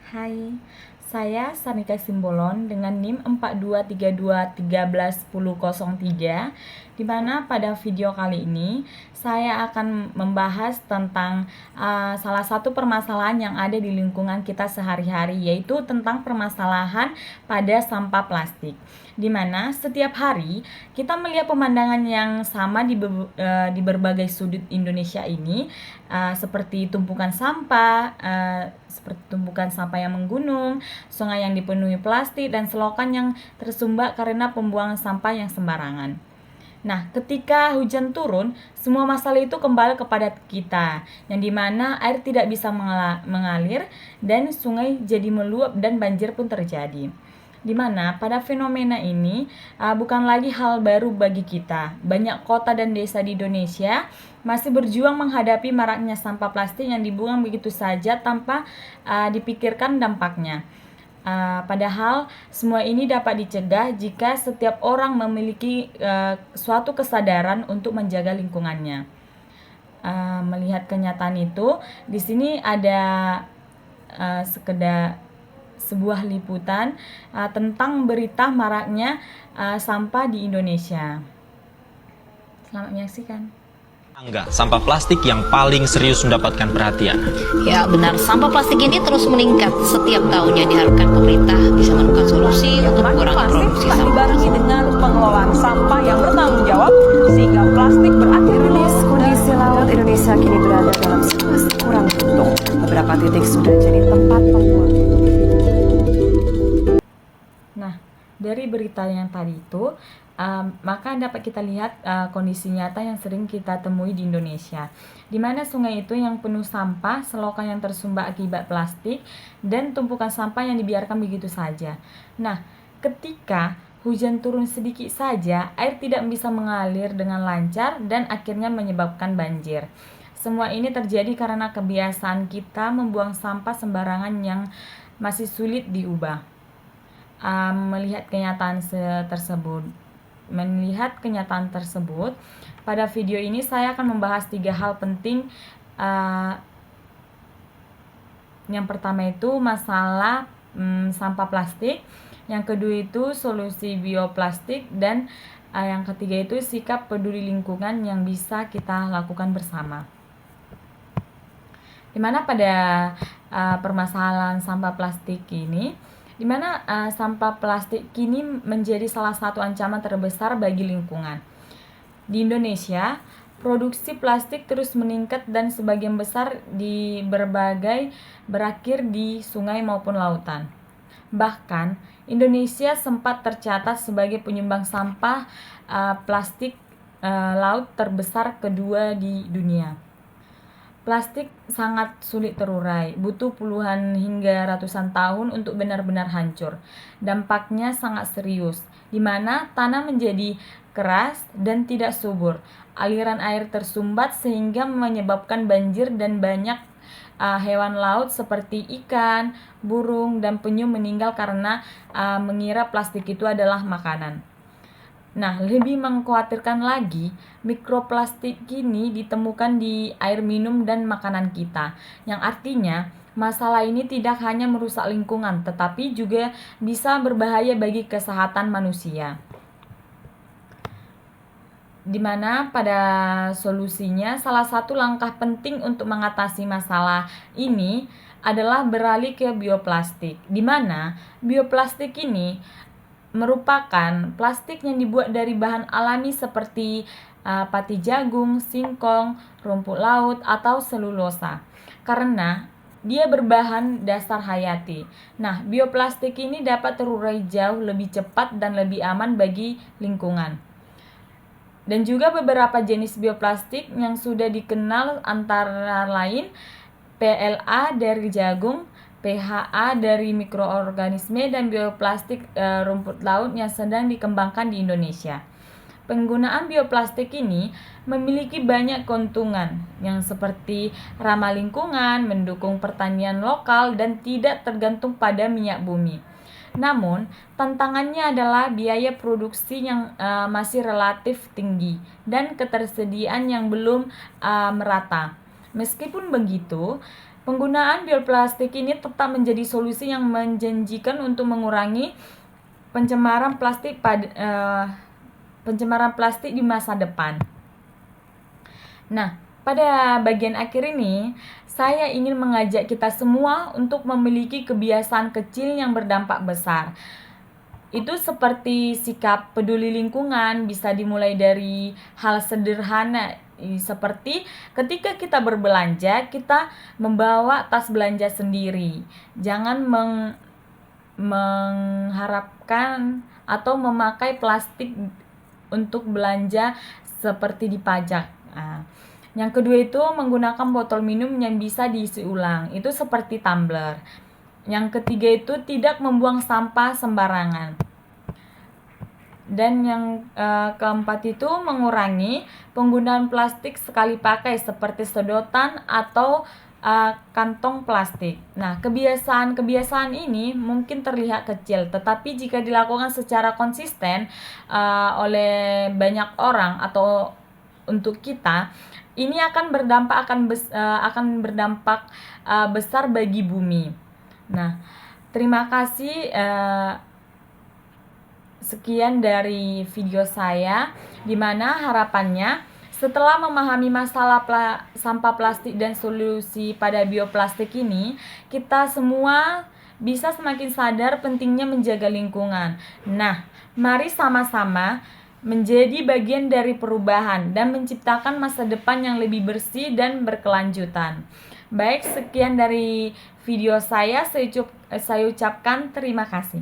Hai, saya Sanika Simbolon dengan NIM 4232131003, di mana pada video kali ini saya akan membahas tentang salah satu permasalahan yang ada di lingkungan kita sehari-hari, yaitu tentang permasalahan pada sampah plastik. Di mana setiap hari kita melihat pemandangan yang sama di berbagai sudut Indonesia ini, seperti tumpukan sampah, yang menggunung, sungai yang dipenuhi plastik, dan selokan yang tersumbat karena pembuangan sampah yang sembarangan. Nah, ketika hujan turun, semua masalah itu kembali kepada kita, yang dimana air tidak bisa mengalir dan sungai jadi meluap dan banjir pun terjadi. Dimana pada fenomena ini bukan lagi hal baru bagi kita. Banyak kota dan desa di Indonesia masih berjuang menghadapi maraknya sampah plastik yang dibuang begitu saja tanpa dipikirkan dampaknya. Padahal semua ini dapat dicegah jika setiap orang memiliki suatu kesadaran untuk menjaga lingkungannya. Melihat kenyataan itu, di sini ada sebuah liputan tentang berita maraknya sampah di Indonesia. Selamat menyaksikan. Sampah plastik yang paling serius mendapatkan perhatian. Ya benar, sampah plastik ini terus meningkat setiap tahunnya. Diharapkan pemerintah bisa menemukan solusi untuk mengurangi produksi sampah. Dibarengi dengan pengelolaan sampah yang bertanggung jawab sehingga plastik berakhir rilis. Kondisi laut Indonesia kini berada dalam situasi kurang beruntung. Beberapa titik sudah jadi tempat pembuangan. Nah, dari berita yang tadi itu, maka dapat kita lihat kondisi nyata yang sering kita temui di Indonesia, di mana sungai itu yang penuh sampah, selokan yang tersumbat akibat plastik, dan tumpukan sampah yang dibiarkan begitu saja. Nah, ketika hujan turun sedikit saja, air tidak bisa mengalir dengan lancar dan akhirnya menyebabkan banjir. Semua ini terjadi karena kebiasaan kita membuang sampah sembarangan yang masih sulit diubah. Melihat kenyataan tersebut, pada video ini saya akan membahas 3 hal penting. Yang pertama itu masalah sampah plastik, yang kedua itu solusi bioplastik, dan yang ketiga itu sikap peduli lingkungan yang bisa kita lakukan bersama. Dimana pada permasalahan sampah plastik ini, di mana sampah plastik kini menjadi salah satu ancaman terbesar bagi lingkungan. Di Indonesia, produksi plastik terus meningkat dan sebagian besar berakhir di sungai maupun lautan. Bahkan, Indonesia sempat tercatat sebagai penyumbang sampah plastik laut terbesar kedua di dunia. Plastik sangat sulit terurai, butuh puluhan hingga ratusan tahun untuk benar-benar hancur. Dampaknya sangat serius, di mana tanah menjadi keras dan tidak subur. Aliran air tersumbat sehingga menyebabkan banjir dan banyak hewan laut seperti ikan, burung, dan penyu meninggal karena mengira plastik itu adalah makanan. Nah, lebih mengkhawatirkan lagi, mikroplastik kini ditemukan di air minum dan makanan kita, yang artinya masalah ini tidak hanya merusak lingkungan, tetapi juga bisa berbahaya bagi kesehatan manusia. Dimana pada solusinya, salah satu langkah penting untuk mengatasi masalah ini adalah beralih ke bioplastik, dimana bioplastik ini merupakan plastik yang dibuat dari bahan alami seperti pati jagung, singkong, rumput laut, atau selulosa, karena dia berbahan dasar hayati. Nah, bioplastik ini dapat terurai jauh lebih cepat dan lebih aman bagi lingkungan. Dan juga beberapa jenis bioplastik yang sudah dikenal antara lain PLA dari jagung, PHA dari mikroorganisme, dan bioplastik rumput laut yang sedang dikembangkan di Indonesia. Penggunaan bioplastik ini memiliki banyak keuntungan yang seperti ramah lingkungan, mendukung pertanian lokal, dan tidak tergantung pada minyak bumi. Namun, tantangannya adalah biaya produksi yang masih relatif tinggi dan ketersediaan yang belum merata. Meskipun begitu, Penggunaan bioplastik ini tetap menjadi solusi yang menjanjikan untuk mengurangi pencemaran plastik di masa depan. Nah, pada bagian akhir ini, saya ingin mengajak kita semua untuk memiliki kebiasaan kecil yang berdampak besar. Itu seperti sikap peduli lingkungan, bisa dimulai dari hal sederhana, seperti ketika kita berbelanja, kita membawa tas belanja sendiri. Jangan mengharapkan atau memakai plastik untuk belanja seperti dipajak. Yang kedua itu menggunakan botol minum yang bisa diisi ulang, itu seperti tumbler. Yang ketiga itu tidak membuang sampah sembarangan. Dan yang keempat itu mengurangi penggunaan plastik sekali pakai seperti sedotan atau kantong plastik. Nah, kebiasaan ini mungkin terlihat kecil, tetapi jika dilakukan secara konsisten oleh banyak orang atau untuk kita, ini akan berdampak besar bagi bumi. Nah, terima kasih. Sekian dari video saya, di mana harapannya setelah memahami masalah sampah plastik dan solusi pada bioplastik ini, kita semua bisa semakin sadar pentingnya menjaga lingkungan. Nah, mari sama-sama menjadi bagian dari perubahan dan menciptakan masa depan yang lebih bersih dan berkelanjutan. Baik, sekian dari video saya ucapkan terima kasih.